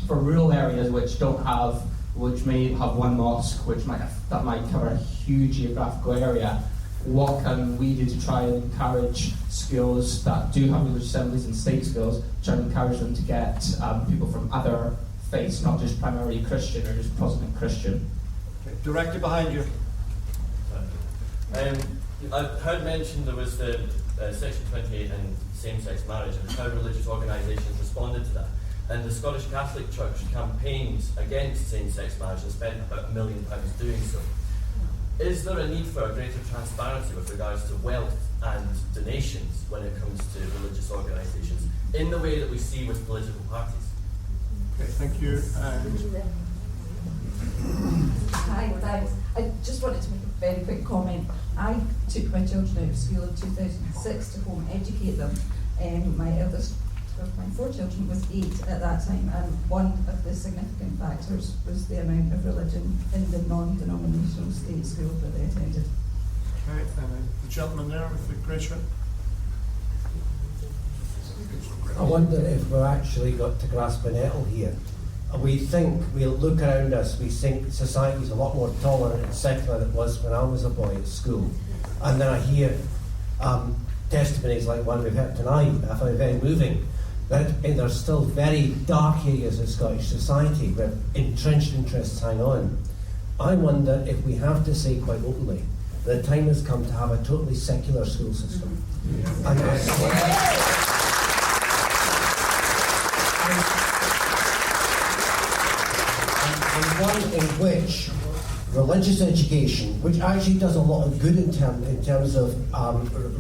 L: for rural areas which may have one mosque, that might cover a huge geographical area, what can we do to try and encourage schools that do have religious assemblies and state schools, try and encourage them to get people from other faiths, not just primarily Christian or just Protestant Christian?
B: Okay, directly behind you.
M: I've heard mentioned there was the Section 28 and same-sex marriage and how religious organisations responded to that. And the Scottish Catholic Church campaigned against same-sex marriage and spent about £1 million doing so. Is there a need for a greater transparency with regards to wealth and donations when it comes to religious organisations, in the way that we see with political parties?
B: Okay, thank you.
N: Hi, thanks. I just wanted to make a very quick comment. I took my children out of school in 2006 to home educate them. My eldest of my 4 children was 8 at that time, and one of the significant factors was the amount of religion in the non-denominational state school that they attended.
B: Okay, and the gentleman there with the grey shirt.
O: I wonder if we've actually got to grasp a nettle here. We look around us, we think society's a lot more tolerant and secular than it was when I was a boy at school. And then I hear testimonies like one we've heard tonight, I find very moving, that there's still very dark areas of Scottish society where entrenched interests hang on. I wonder if we have to say quite openly that the time has come to have a totally secular school system. And one in which religious education, which actually does a lot of good in terms of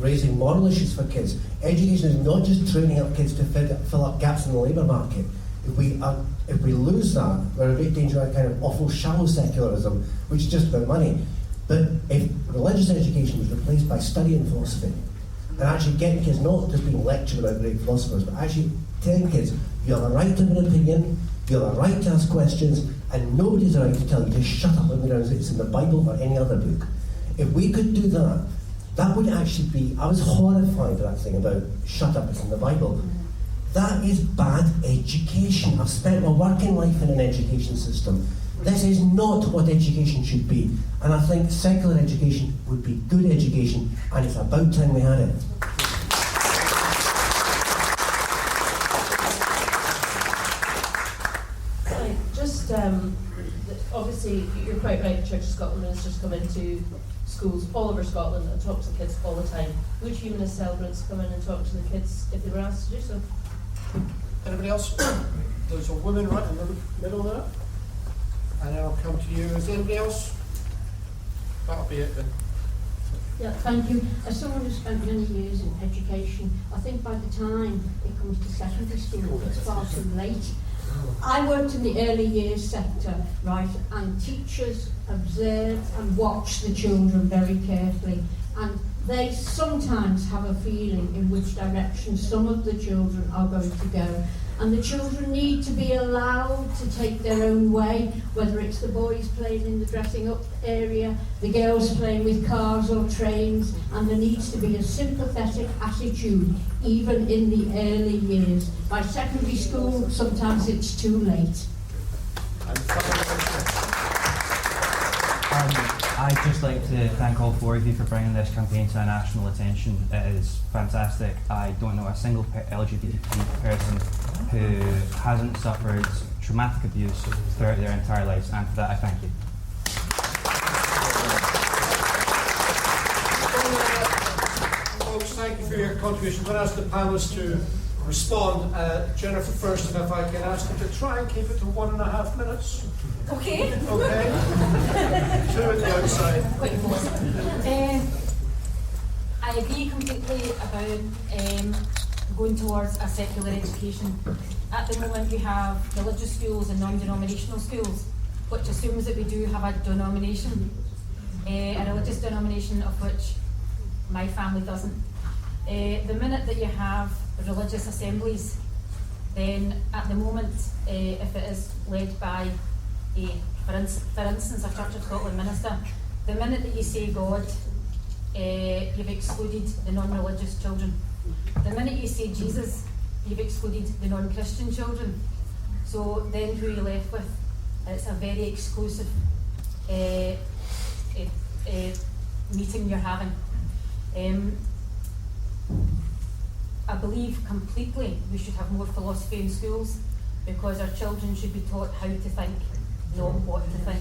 O: raising moral issues for kids. Education is not just training up kids to fill up gaps in the labour market. If we lose that, we're in great danger of a kind of awful shallow secularism, which is just about money. But if religious education was replaced by study in philosophy, and actually getting kids not just being lectured about great philosophers, but actually telling kids, you have a right to have an opinion, you have a right to ask questions, and nobody's right to tell you to shut up when it's in the Bible or any other book. If we could do that, that would actually be, I was horrified by that thing about shut up, it's in the Bible. That is bad education. I've spent my working life in an education system. This is not what education should be. And I think secular education would be good education, and it's about time we had it.
P: Obviously, you're quite right, the Church of Scotland has just come into schools all over Scotland and talks to kids all the time. Would humanist celebrants come in and talk to the kids if they were asked to do so?
B: Anybody else? There's a woman right in the middle there. And then I'll come to you. Is there anybody else? That'll be it then.
Q: Yeah, thank you. As someone who spent many years in education, I think by the time it comes to secondary school, it's far too late. I worked in the early years sector, right, and teachers observe and watch the children very carefully, and they sometimes have a feeling in which direction some of the children are going to go. And the children need to be allowed to take their own way, whether it's the boys playing in the dressing up area, the girls playing with cars or trains, and there needs to be a sympathetic attitude, even in the early years. By secondary school, sometimes it's too late.
R: I'd just like to thank all 4 of you for bringing this campaign to national attention. It is fantastic. I don't know a single LGBT person who hasn't suffered traumatic abuse throughout their entire lives, and for that I thank you.
B: Folks, thank you for your contribution. I'm going to ask the panelists to respond. Jennifer first, and if I can ask them to try and keep it to 1.5 minutes.
D: Okay.
B: Okay. 2 at the outside.
D: I agree completely about going towards a secular education. At the moment we have religious schools and non-denominational schools, which assumes that we do have a denomination, a religious denomination of which my family doesn't. The minute that you have religious assemblies, then at the moment, if it is led by for instance, a Church of Scotland minister, the minute that you say God, you've excluded the non-religious children. The minute you say Jesus, you've excluded the non-Christian children. So then who are you left with? It's a very exclusive meeting you're having. I believe completely we should have more philosophy in schools, because our children should be taught how to think, not what to think.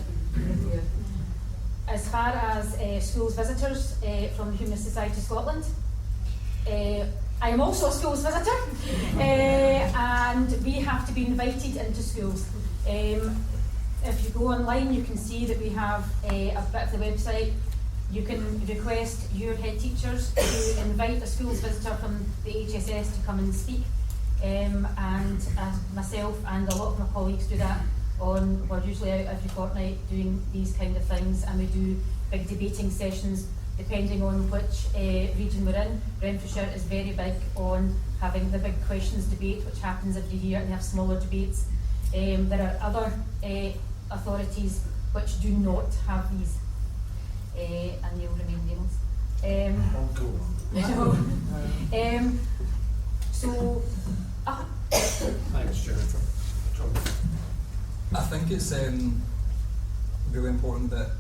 D: As far as schools visitors from the Humanist Society Scotland, I am also a schools visitor, and we have to be invited into schools. If you go online, you can see that we have a bit of the website. You can request your head teachers to invite a schools visitor from the HSS to come and speak, and myself and a lot of my colleagues do that. We're usually out every fortnight doing these kind of things, and we do big debating sessions depending on which region we're in. Renfrewshire is very big on having the big questions debate, which happens every year, and they have smaller debates. There are other authorities which do not have these, and they will remain nameless.
B: Thanks, Jennifer.
E: I think it's really important that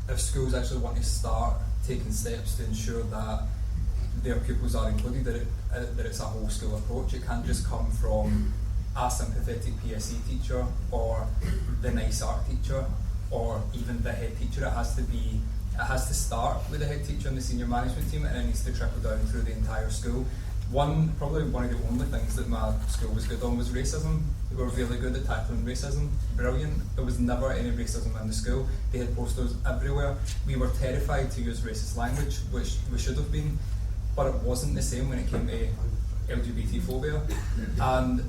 E: if schools actually want to start taking steps to ensure that their pupils are included, that it's a whole school approach. It can't just come from a sympathetic PSE teacher or the nice art teacher or even the head teacher. It has to start with the head teacher and the senior management team, and it needs to trickle down through the entire school. Probably one of the only things that my school was good on was racism. They were really good at tackling racism, brilliant. There was never any racism in the school. They had posters everywhere. We were terrified to use racist language, which we should have been, but it wasn't the same when it came to LGBT phobia. And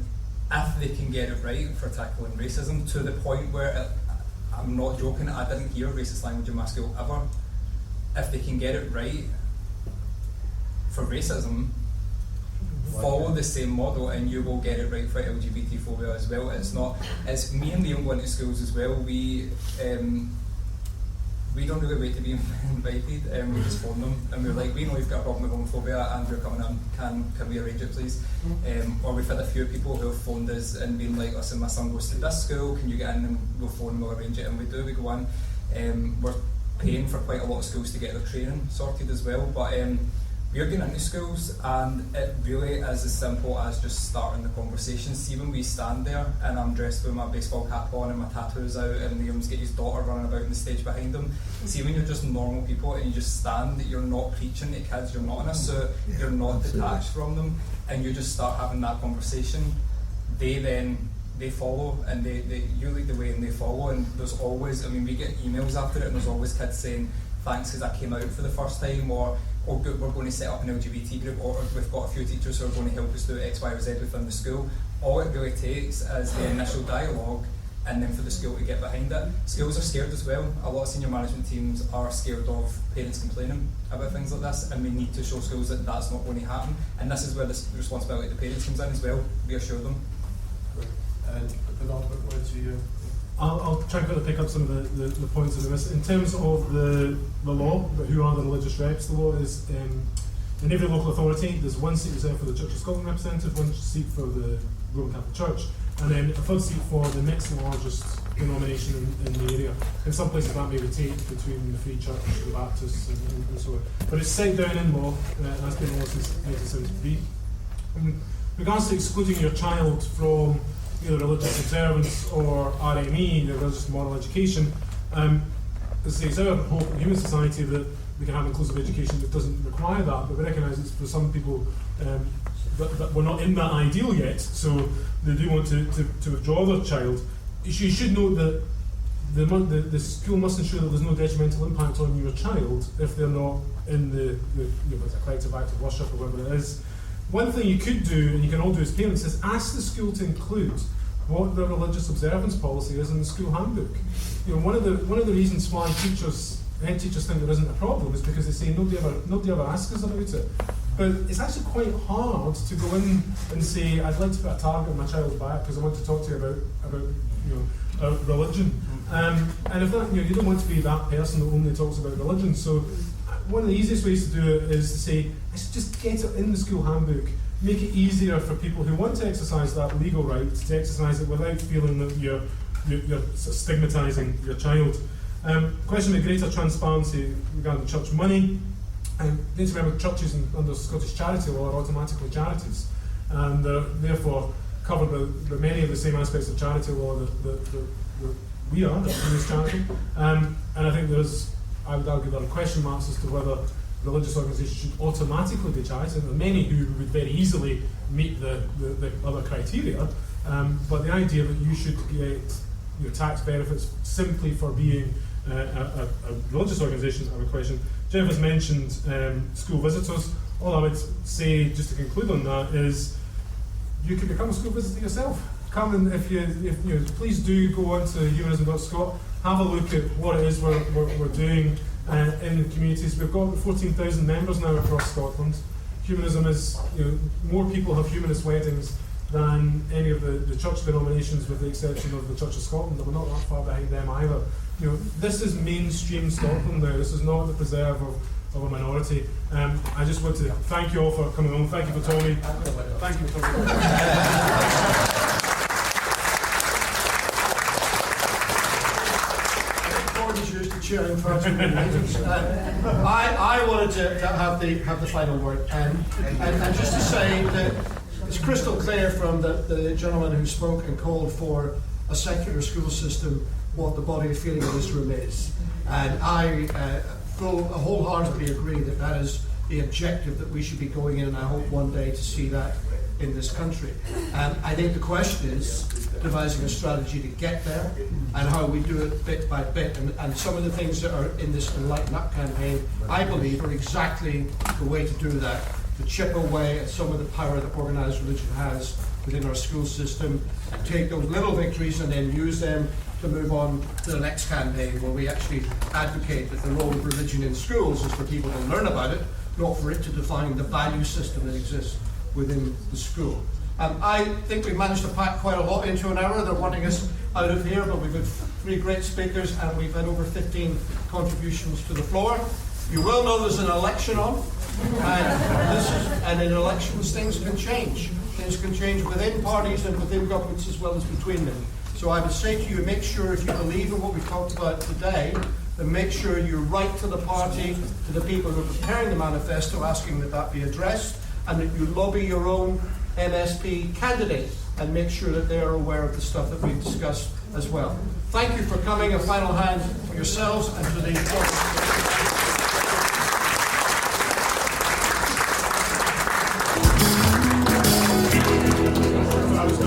E: if they can get it right for tackling racism to the point where, I'm not joking, I didn't hear racist language in my school ever. If they can get it right for racism, follow the same model and you will get it right for LGBT phobia as well. It's me and Liam going to schools as well. We don't really wait to be invited, we just phone them and we're like, we know you've got a problem with homophobia and we're coming in, can we arrange it please? Or we've had a few people who have phoned us and been like, listen, my son goes to this school, can you get in? And we'll phone and we'll arrange it, and we go in. We're paying for quite a lot of schools to get their training sorted as well, but we're going into schools and it really is as simple as just starting the conversation. See, when we stand there and I'm dressed with my baseball cap on and my tattoos out and Liam's got his daughter running about in the stage behind him, see when you're just normal people and you just stand, you're not preaching to kids, you're not in a suit, you're not detached from them, and you just start having that conversation, they follow and you lead the way and they follow. And there's always, we get emails after it and there's always kids saying, thanks because I came out for the first time, or good, we're going to set up an LGBT group, or we've got a few teachers who are going to help us do X, Y, or Z within the school. All it really takes is the initial dialogue and then for the school to get behind it. Schools are scared as well. A lot of senior management teams are scared of parents complaining about things like this, and we need to show schools that that's not going to happen. And this is where the responsibility of the parents comes in as well. Reassure them.
B: And Bernard, what words are you?
C: I'll try and kind of pick up some of the points of this. In terms of the law, who are the religious reps, the law is in every local authority, there's one seat reserved for the Church of Scotland representative, one seat for the Roman Catholic Church, and then a third seat for the next largest denomination in the area. In some places that may rotate between the Free Church, the Baptists, and so on. But it's set down in law, and that's been law since 1973. In regards to excluding your child from either religious observance or RME, the religious moral education, it's our hope in human society that we can have inclusive education that doesn't require that, but we recognise it's for some people that we're not in that ideal yet, so they do want to withdraw their child. You should note that the school must ensure that there's no detrimental impact on your child if they're not in the it's a collective act of worship or whatever it is. One thing you could do, and you can all do as parents, is ask the school to include what the religious observance policy is in the school handbook. One of the reasons why head teachers think there isn't a problem is because they say nobody ever asks us about it. But it's actually quite hard to go in and say, I'd like to put a target on my child's back because I want to talk to you about religion. And if that, you don't want to be that person that only talks about religion. So one of the easiest ways to do it is to say, let's just get it in the school handbook, make it easier for people who want to exercise that legal right to exercise it without feeling that you're stigmatising your child. Question of greater transparency regarding church money. Need to remember churches under Scottish charity law are automatically charities, and they're therefore covered by many of the same aspects of charity law that we are, that Humanist charity. And I think I would argue there are question marks as to whether religious organisations should automatically be charities. There are many who would very easily meet the other criteria, but the idea that you should get tax benefits simply for being a religious organisation is a question. Jennifer's mentioned school visitors. All I would say, just to conclude on that, is you can become a school visitor yourself. Come and if you please do go on to humanism.scot, have a look at what it is we're doing. in communities. We've got 14,000 members now across Scotland. Humanism is, more people have humanist weddings than any of the church denominations, with the exception of the Church of Scotland, and we're not that far behind them either. This is mainstream Scotland now. This is not the preserve of a minority. I just want to thank you all for coming on. Thank you for Tommy. Thank you for Tommy.
B: Used to chair in charge of the meetings. I wanted to have the final word, and just to say that it's crystal clear from the gentleman who spoke and called for a secular school system what the body of feeling in this room is, and I wholeheartedly agree that is the objective that we should be going in, and I hope one day to see that in this country. I think the question is devising a strategy to get there and how we do it bit by bit. And some of the things that are in this Enlighten Up campaign, I believe, are exactly the way to do that, to chip away at some of the power that organised religion has within our school system, and take those little victories and then use them to move on to the next campaign, where we actually advocate that the role of religion in schools is for people to learn about it, not for it to define the value system that exists within the school. I think we've managed to pack quite a lot into an hour. They're wanting us out of here, but we've had 3 great speakers and we've had over 15 contributions to the floor. You will know there's an election on, and in elections things can change. Things can change within parties and within governments as well as between them. So I would say to you, make sure, if you believe in what we talked about today, then make sure you write to the party, to the people who are preparing the manifesto, asking that be addressed, and that you lobby your own MSP candidate and make sure that they are aware of the stuff that we've discussed as well. Thank you for coming. A final hand for yourselves and to the
C: I was